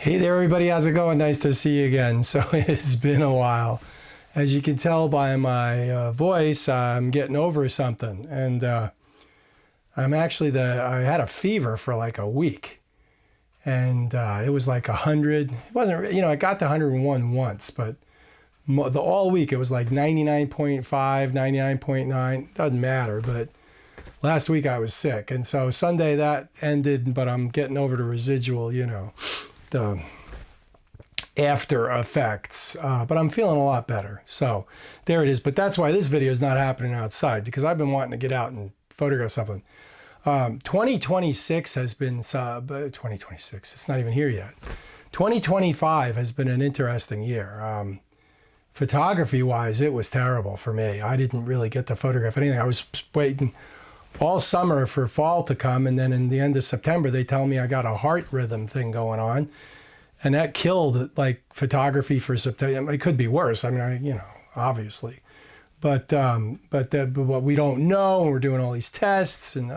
Hey there, everybody. How's it going? Nice to see you again. So it's been a while. As you can tell by my voice, I'm getting over something. And I had a fever for like a week. And it was like 100. It wasn't, I got to 101 once, but the all week it was like 99.5, 99.9. Doesn't matter. But last week I was sick. And so Sunday that ended, but I'm getting over the residual, the after effects, but I'm feeling a lot better. So there it is. But that's why this video is not happening outside, because I've been wanting to get out and photograph something. 2026 has been 2026. It's not even here yet. 2025 has been an interesting year. Photography wise, it was terrible for me. I didn't really get to photograph anything. I was waiting all summer for fall to come, and then in the end of September they tell me I got a heart rhythm thing going on, and that killed like photography for September. It could be worse. I mean, obviously, but what we don't know, and we're doing all these tests, and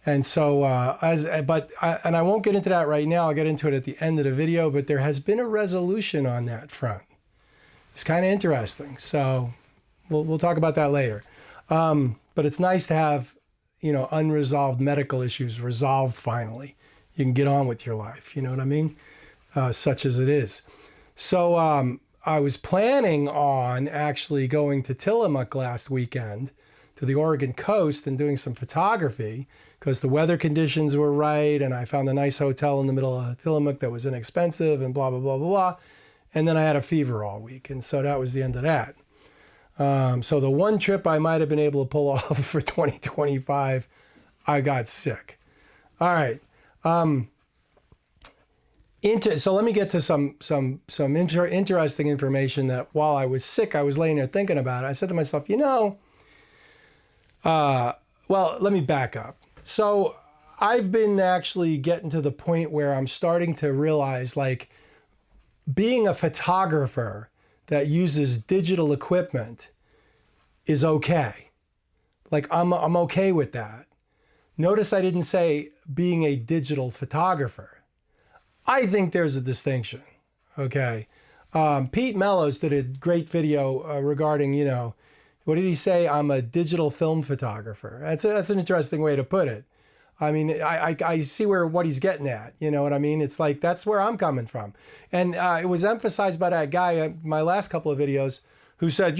and so and I won't get into that right now. I'll get into it at the end of the video. But there has been a resolution on that front. It's kind of interesting. So we'll talk about that later. But it's nice to have, unresolved medical issues resolved finally. You can get on with your life, you know what I mean? Such as it is. So I was planning on actually going to Tillamook last weekend, to the Oregon coast, and doing some photography, because the weather conditions were right, and I found a nice hotel in the middle of Tillamook that was inexpensive, and blah, blah, blah, blah, blah. And then I had a fever all week, and so that was the end of that. So the one trip I might have been able to pull off for 2025, I got sick. All right. So let me get to some interesting information that while I was sick, I was laying there thinking about it. I said to myself, well, let me back up. So I've been actually getting to the point where I'm starting to realize, like, being a photographer that uses digital equipment is okay. Like, I'm okay with that. Notice I didn't say being a digital photographer. I think there's a distinction, okay? Pete Mellows did a great video regarding, what did he say? I'm a digital film photographer. That's an interesting way to put it. I mean, I see what he's getting at. You know what I mean? It's like, that's where I'm coming from. And it was emphasized by that guy, my last couple of videos, who said,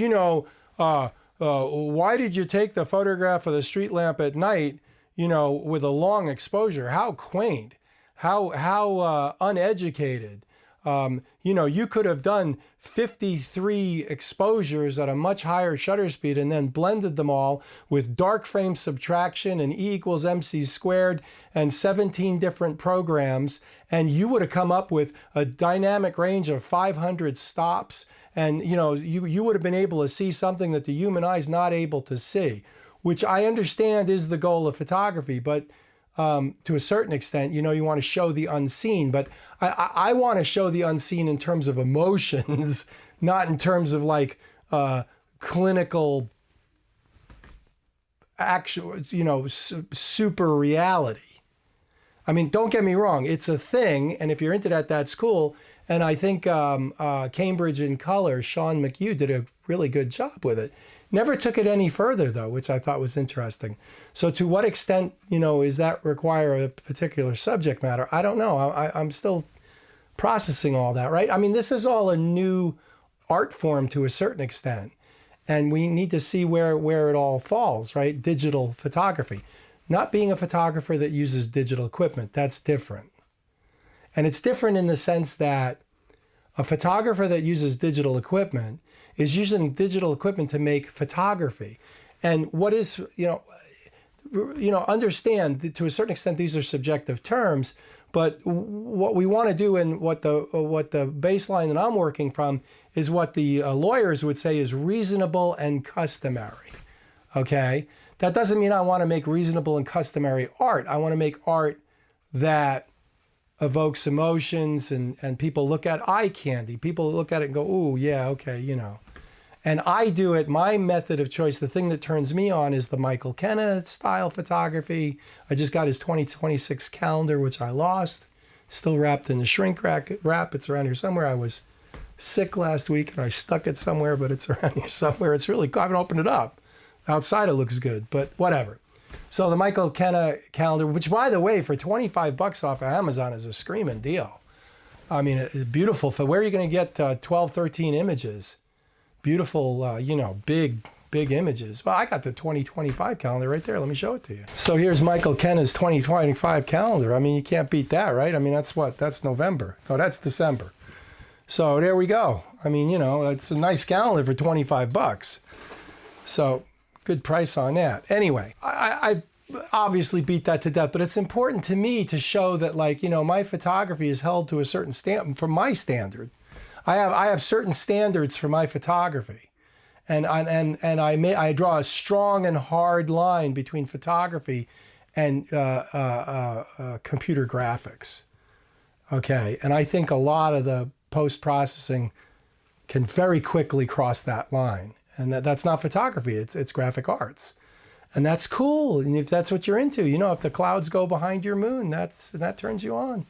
why did you take the photograph of the street lamp at night, with a long exposure? How quaint, how uneducated. You could have done 53 exposures at a much higher shutter speed and then blended them all with dark frame subtraction and E equals MC squared and 17 different programs, and you would have come up with a dynamic range of 500 stops, and you would have been able to see something that the human eye is not able to see, which I understand is the goal of photography, but to a certain extent, you want to show the unseen, but I want to show the unseen in terms of emotions, not in terms of like clinical, actual, super reality. I mean, don't get me wrong, it's a thing, and if you're into that, that's cool. And I think Cambridge in Color, Sean McHugh, did a really good job with it. Never took it any further, though, which I thought was interesting. So to what extent, is that require a particular subject matter? I don't know. I'm still processing all that, right? I mean, this is all a new art form to a certain extent, and we need to see where it all falls, right? Digital photography. Not being a photographer that uses digital equipment, that's different. And it's different in the sense that a photographer that uses digital equipment is using digital equipment to make photography. And what is, understand to a certain extent, these are subjective terms, but what we want to do, and what the baseline that I'm working from is what the lawyers would say is reasonable and customary, okay? That doesn't mean I want to make reasonable and customary art. I want to make art that evokes emotions, and people look at eye candy. People look at it and go, "Ooh, yeah, okay, And I do it, my method of choice, the thing that turns me on is the Michael Kenna style photography. I just got his 2026 calendar, which I lost. It's still wrapped in the shrink wrap. It's around here somewhere. I was sick last week and I stuck it somewhere, but it's around here somewhere. It's really, I haven't opened it up. Outside it looks good, but whatever. So the Michael Kenna calendar, which by the way, for 25 bucks off of Amazon is a screaming deal. I mean, it's beautiful. Where are you going to get 12, 13 images? Beautiful, you know, big images. Well, I got the 2025 calendar right there. Let me show it to you. So here's Michael Kenna's 2025 calendar. I mean, you can't beat that, right? I mean, that's what? That's November. Oh, that's December. So there we go. I mean, you know, it's a nice calendar for 25 bucks. So good price on that. Anyway, I obviously beat that to death, but it's important to me to show that, like, you know, my photography is held to a certain standard, from my standard. I have certain standards for my photography. And I draw a strong and hard line between photography and computer graphics. Okay, and I think a lot of the post-processing can very quickly cross that line, and that's not photography. It's graphic arts, and that's cool. And if that's what you're into, you know, if the clouds go behind your moon, that turns you on.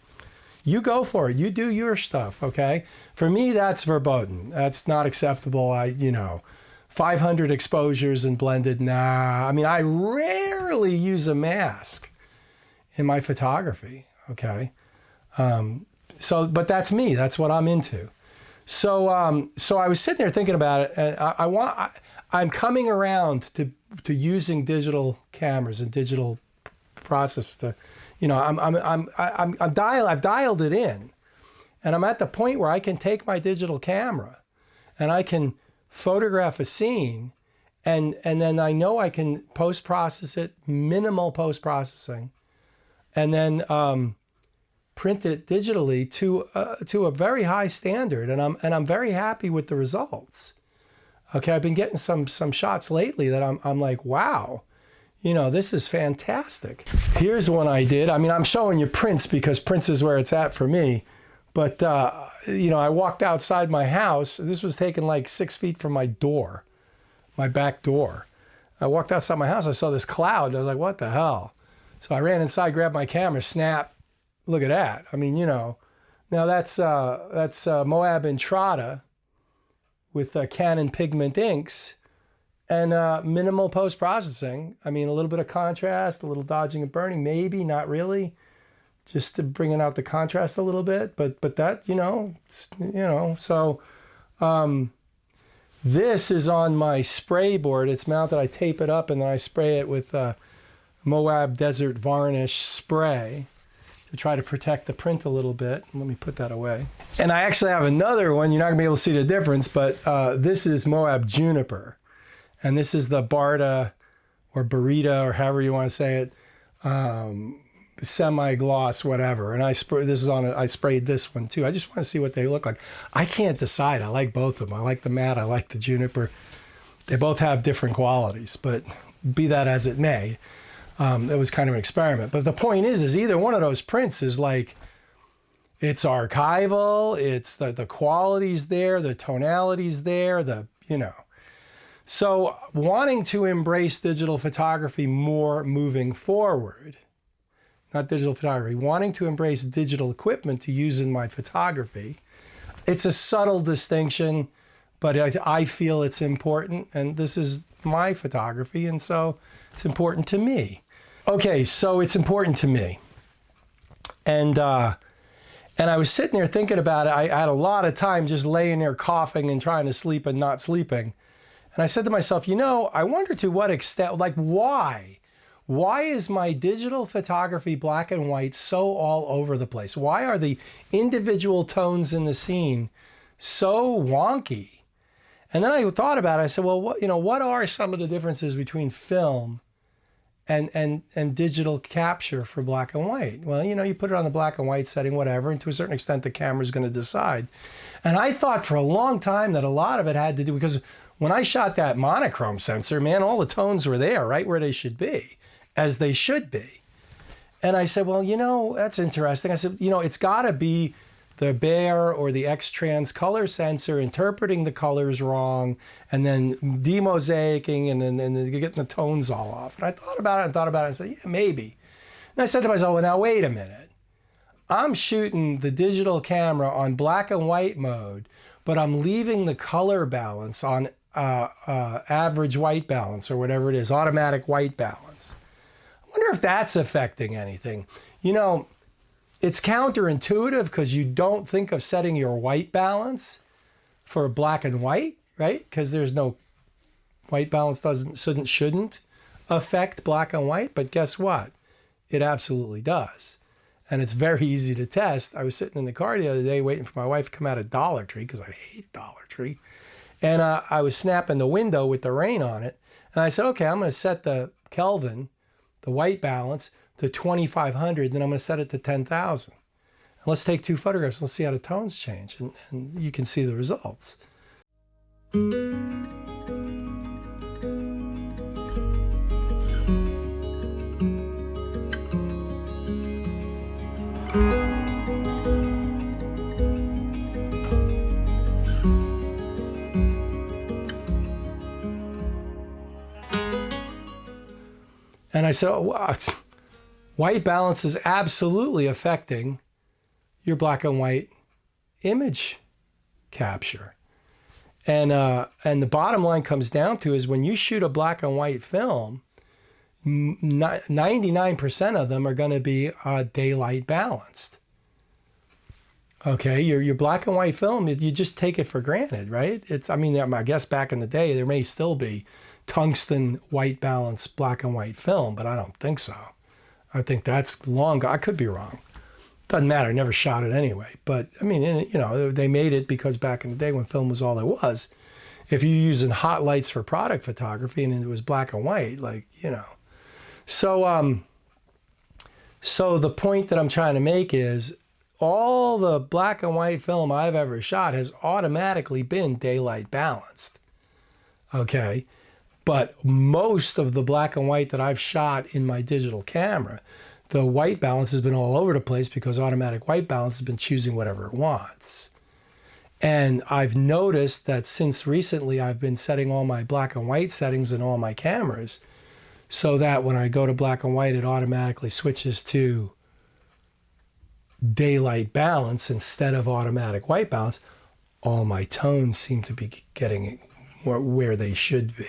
You go for it. You do your stuff. Okay. For me, that's verboten. That's not acceptable. 500 exposures and blended. Nah. I mean, I rarely use a mask in my photography. Okay. But that's me. That's what I'm into. So I was sitting there thinking about it, and I'm coming around to using digital cameras and digital process to, you know, I've dialed it in, and I'm at the point where I can take my digital camera and I can photograph a scene, and then I know I can post-process it, minimal post-processing, and then print it digitally to a very high standard, and I'm very happy with the results. Okay, I've been getting some shots lately that I'm like, wow, you know, this is fantastic. Here's one I did. I mean, I'm showing you prints because prints is where it's at for me. But, you know, I walked outside my house. This was taken like 6 feet from my door, my back door. I walked outside my house. I saw this cloud. I was like, what the hell? So I ran inside, grabbed my camera, snap. Look at that. I mean, you know, now that's Moab Intrada with Canon Pigment inks. And minimal post-processing. I mean, a little bit of contrast, a little dodging and burning, maybe, not really, just to bringing out the contrast a little bit. But that, you know. So this is on my spray board. It's mounted. I tape it up and then I spray it with Moab Desert Varnish spray to try to protect the print a little bit. Let me put that away. And I actually have another one. You're not gonna be able to see the difference, but this is Moab Juniper. And this is the Barta or Barita or however you want to say it, semi-gloss, whatever. And I sprayed this one too. I just want to see what they look like. I can't decide. I like both of them. I like the matte. I like the Juniper. They both have different qualities, but be that as it may, it was kind of an experiment. But the point is either one of those prints is like, it's archival. It's the quality's there, the tonality's there, you know. So wanting to embrace digital photography more moving forward, not digital photography, wanting to embrace digital equipment to use in my photography, it's a subtle distinction, but I feel it's important, and this is my photography, and so it's important to me. Okay, so it's important to me. And I was sitting there thinking about it. I had a lot of time just laying there coughing and trying to sleep and not sleeping. And I said to myself, you know, I wonder to what extent, like why? Why is my digital photography black and white so all over the place? Why are the individual tones in the scene so wonky? And then I thought about it. I said, well, what are some of the differences between film and digital capture for black and white? Well, you know, you put it on the black and white setting, whatever, and to a certain extent, the camera's going to decide. And I thought for a long time that a lot of it had to do, because when I shot that monochrome sensor, man, all the tones were there, right where they should be, as they should be. And I said, well, you know, that's interesting. I said, you know, it's got to be the Bayer or the X-Trans color sensor interpreting the colors wrong and then demosaicing and then getting the tones all off. And I thought about it and said, yeah, maybe. And I said to myself, well, now, wait a minute. I'm shooting the digital camera on black and white mode, but I'm leaving the color balance on average white balance or whatever it is, automatic white balance. I wonder if that's affecting anything. You know, it's counterintuitive because you don't think of setting your white balance for black and white, right? Because there's no white balance shouldn't affect black and white, but guess what? It absolutely does. And it's very easy to test. I was sitting in the car the other day waiting for my wife to come out of Dollar Tree because I hate Dollar Tree. And I was snapping the window with the rain on it. And I said, okay, I'm going to set the Kelvin, the white balance, to 2500. Then I'm going to set it to 10,000. And let's take 2 photographs. Let's see how the tones change. And you can see the results. And I said, oh, wow, white balance is absolutely affecting your black and white image capture. And the bottom line comes down to is when you shoot a black and white film, 99% of them are going to be daylight balanced. Okay, your black and white film, you just take it for granted, right? I mean, I guess back in the day, there may still be tungsten white balance black and white film, but I don't think so. I think that's long. I could be wrong. Doesn't matter. I never shot it anyway. But I mean, you know, they made it because back in the day when film was all there was, if you're using hot lights for product photography and it was black and white, like, you know. So the point that I'm trying to make is all the black and white film I've ever shot has automatically been daylight balanced. Okay. But most of the black and white that I've shot in my digital camera, the white balance has been all over the place because automatic white balance has been choosing whatever it wants. And I've noticed that since recently I've been setting all my black and white settings in all my cameras so that when I go to black and white, it automatically switches to daylight balance instead of automatic white balance. All my tones seem to be getting where they should be.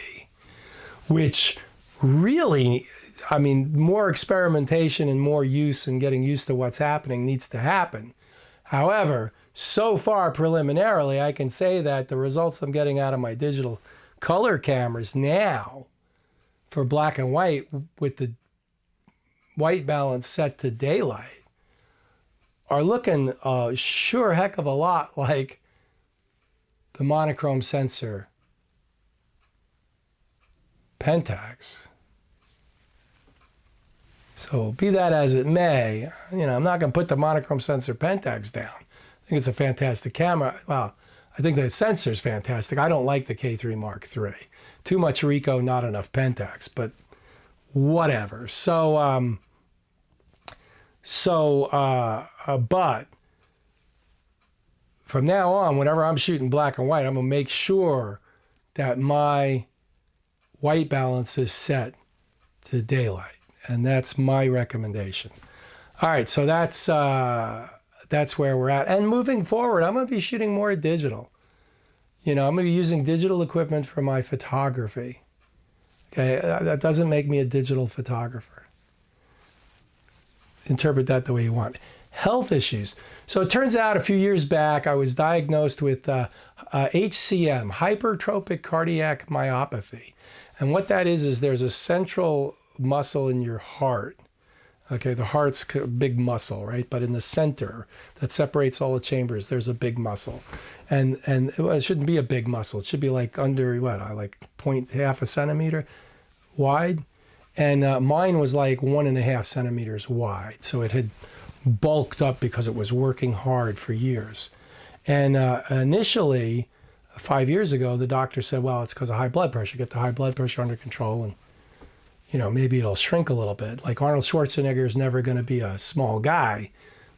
Which really, I mean, more experimentation and more use and getting used to what's happening needs to happen. However, so far preliminarily, I can say that the results I'm getting out of my digital color cameras now for black and white with the white balance set to daylight are looking a sure heck of a lot like the monochrome sensor Pentax. So be that as it may, you know, I'm not going to put the monochrome sensor Pentax down. I think it's a fantastic camera. Well, I think the sensor's fantastic. I don't like the K3 Mark III. Too much Ricoh, not enough Pentax, but whatever. But from now on, whenever I'm shooting black and white, I'm going to make sure that my white balance is set to daylight, and that's my recommendation. All right, so that's where we're at. And moving forward, I'm going to be shooting more digital. You know, I'm going to be using digital equipment for my photography. Okay, that doesn't make me a digital photographer. Interpret that the way you want. Health issues. So it turns out a few years back, I was diagnosed with HCM, hypertrophic cardiac myopathy. And what that is there's a central muscle in your heart. Okay, the heart's a big muscle, right? But in the center that separates all the chambers, there's a big muscle. And it shouldn't be a big muscle. It should be like under, like half a centimeter wide. And mine was like 1.5 centimeters wide. So it had bulked up because it was working hard for years. And initially, 5 years ago, the doctor said, well, it's because of high blood pressure. Get the high blood pressure under control and, you know, maybe it'll shrink a little bit. Like Arnold Schwarzenegger is never going to be a small guy,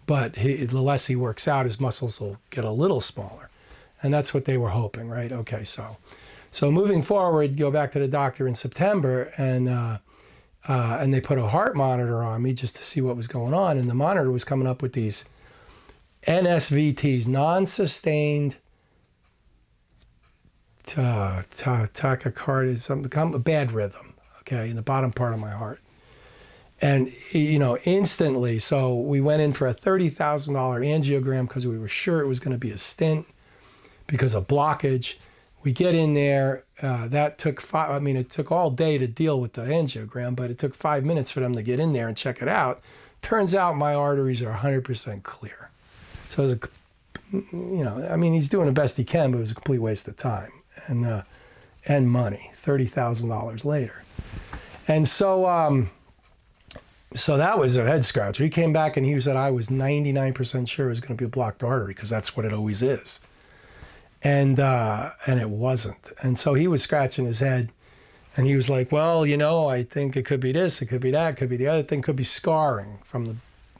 but the less he works out, his muscles will get a little smaller. And that's what they were hoping, right? Okay, so moving forward, go back to the doctor in September and they put a heart monitor on me just to see what was going on. And the monitor was coming up with these NSVTs, non-sustained tachycardia, something, a bad rhythm, okay, in the bottom part of my heart. And, you know, instantly, so we went in for a $30,000 angiogram because we were sure it was going to be a stent because of blockage. We get in there, that took it took all day to deal with the angiogram, but it took 5 minutes for them to get in there and check it out. Turns out my arteries are 100% clear. So it was he's doing the best he can, but it was a complete waste of time and money, $30,000 later. And so, so that was a head scratcher. He came back and he said I was 99% sure it was going to be a blocked artery because that's what it always is. And it wasn't. And so he was scratching his head and he was like, well, you know, I think it could be this, it could be that, it could be the other thing, could be scarring from the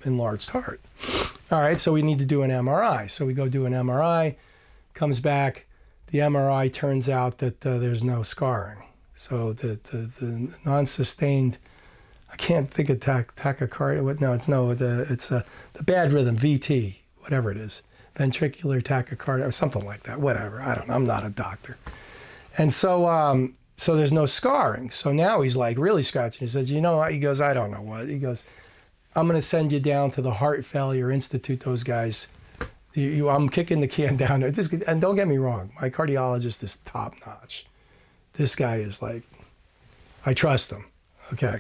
enlarged heart. All right, so we need to do an MRI. So we go do an MRI, comes back, the MRI turns out that there's no scarring. So the non-sustained, I can't think of tachycardia, it's the bad rhythm, VT, whatever it is. Ventricular tachycardia or something like that, whatever. I don't know, I'm not a doctor. And so so there's no scarring. So now he's like really scratching. He says, you know what? He goes, I don't know what. He goes, I'm going to send you down to the Heart Failure Institute, those guys. I'm kicking the can down there. And don't get me wrong, my cardiologist is top notch. This guy is like, I trust him, okay?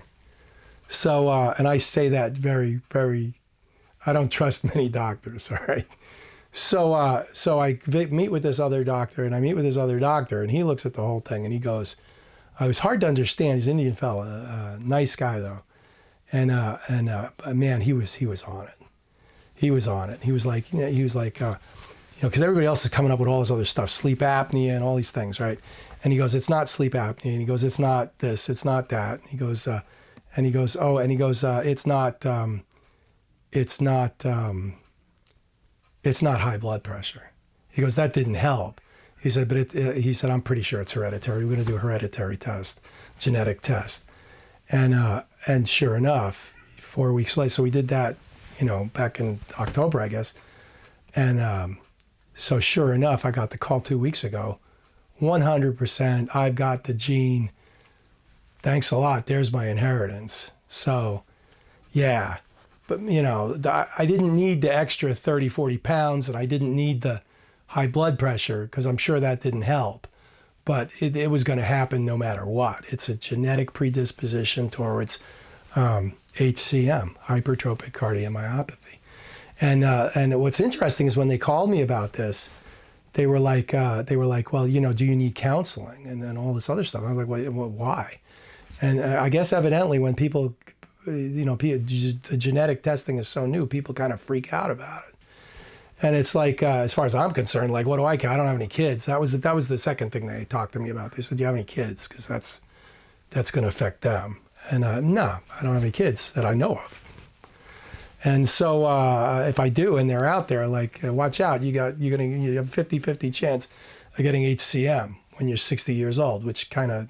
So, and I say that very, very, I don't trust many doctors, all right? So, so I meet with this other doctor, and he looks at the whole thing, and he goes, it was hard to understand. He's an Indian fella, nice guy though, and man, he was on it. He was on it. He was like, because everybody else is coming up with all this other stuff, sleep apnea and all these things, right? And he goes, it's not sleep apnea, and he goes, it's not this, it's not that. And he goes, it's not high blood pressure. He goes, that didn't help. He said, but he said, I'm pretty sure it's hereditary. We're going to do a hereditary test, genetic test. And sure enough, 4 weeks later, so we did that, back in October, I guess. And so sure enough, I got the call 2 weeks ago, 100%, I've got the gene. Thanks a lot. There's my inheritance. So, yeah. But, I didn't need the extra 30, 40 pounds, and I didn't need the high blood pressure because I'm sure that didn't help. But it was going to happen no matter what. It's a genetic predisposition towards HCM, hypertrophic cardiomyopathy. And what's interesting is when they called me about this, they were like, well, do you need counseling and all this other stuff? I was like, well, why? And I guess evidently when people, the genetic testing is so new, people kind of freak out about it. And it's like, as far as I'm concerned, like, what do I care? I don't have any kids. That was the second thing they talked to me about. They said, do you have any kids? Because that's going to affect them. And no, I don't have any kids that I know of. And so if I do, and they're out there, like, watch out, you have a 50-50 chance of getting HCM when you're 60 years old, which kind of,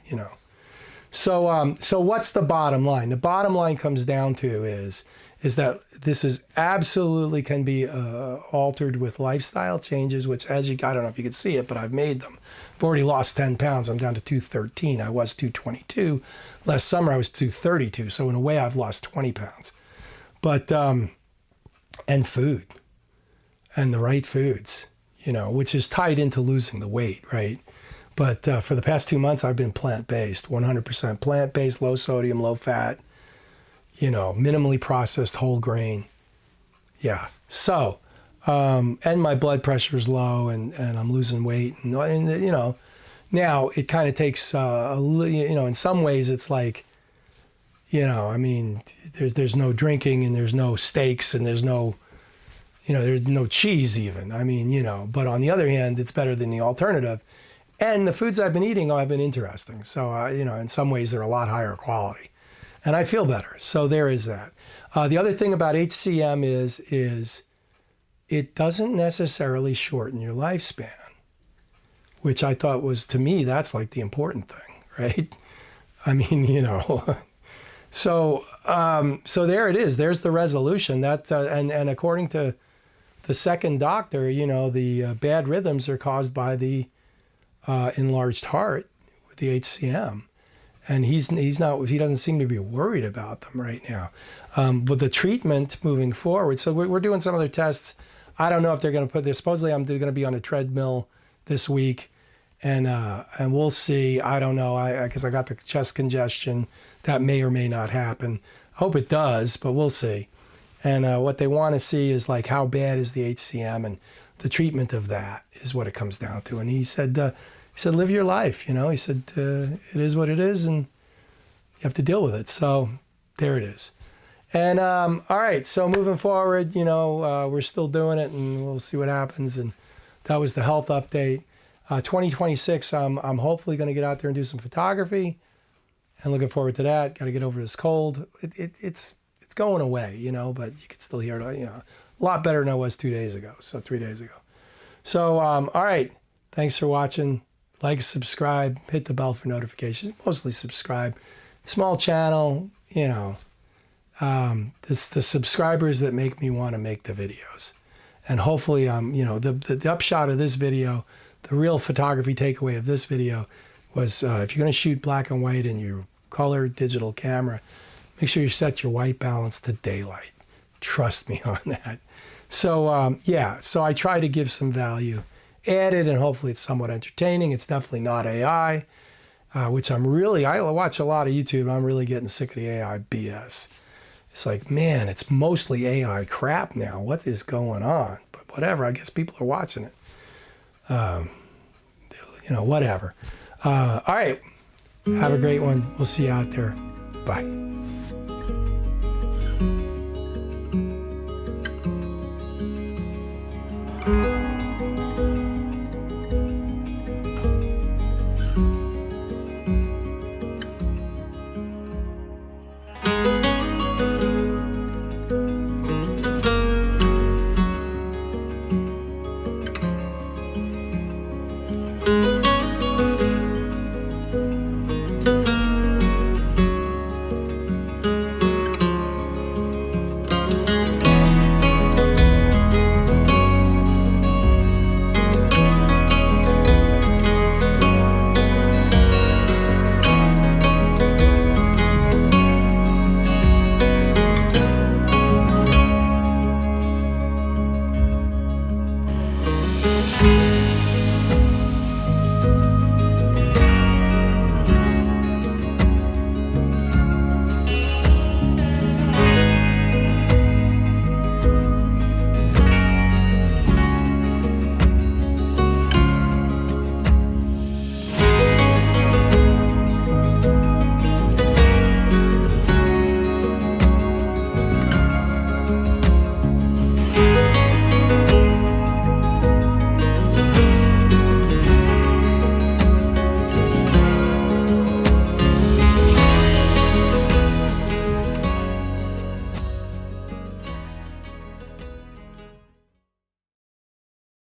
So what's the bottom line? The bottom line comes down to is that this is absolutely can be altered with lifestyle changes, which I don't know if you can see it, but I've made them. I've already lost 10 pounds. I'm down to 213. I was 222. Last summer I was 232. So in a way I've lost 20 pounds. But, and food, and the right foods, which is tied into losing the weight, right? But for the past 2 months, I've been plant-based, 100% plant-based, low sodium, low fat, minimally processed whole grain. Yeah. So, and my blood pressure's low and I'm losing weight. And now it kind of takes, in some ways it's like, there's no drinking and there's no steaks and there's no, there's no cheese even. But on the other hand, it's better than the alternative. And the foods I've been eating have been interesting. So, in some ways they're a lot higher quality. And I feel better. So there is that. The other thing about HCM is it doesn't necessarily shorten your lifespan, which I thought was, to me, that's like the important thing, right? So there it is. There's the resolution. That and according to the second doctor, you know, the bad rhythms are caused by the enlarged heart with the HCM. And he doesn't seem to be worried about them right now. But the treatment moving forward, so we're doing some other tests. I don't know if they're going to put this. Supposedly I'm going to be on a treadmill this week, and we'll see. I don't know, because I got the chest congestion. That may or may not happen. I hope it does, but we'll see. And what they want to see is like how bad is the HCM, and the treatment of that is what it comes down to. And he said, live your life, you know. He said, it is what it is, and you have to deal with it. So there it is. And all right, so moving forward, you know, we're still doing it, and we'll see what happens. And that was the health update. 2026, I'm hopefully going to get out there and do some photography, and looking forward to that. Got to get over this cold. It's going away, you know, but you can still hear it, you know, a lot better than I was 3 days ago. So, all right, thanks for watching. Like, subscribe, hit the bell for notifications. Mostly subscribe. Small channel, you know. It's the subscribers that make me want to make the videos. And hopefully, you know, the upshot of this video, the real photography takeaway of this video was if you're going to shoot black and white in your color digital camera, make sure you set your white balance to daylight. Trust me on that. So, yeah, so I try to give some value added, and hopefully it's somewhat entertaining. It's definitely not AI, which I watch a lot of YouTube. I'm really getting sick of the AI BS. It's like, man, it's mostly AI crap now. What is going on? But whatever, I guess people are watching it. You know, whatever. All right, have a great one. We'll see you out there. Bye.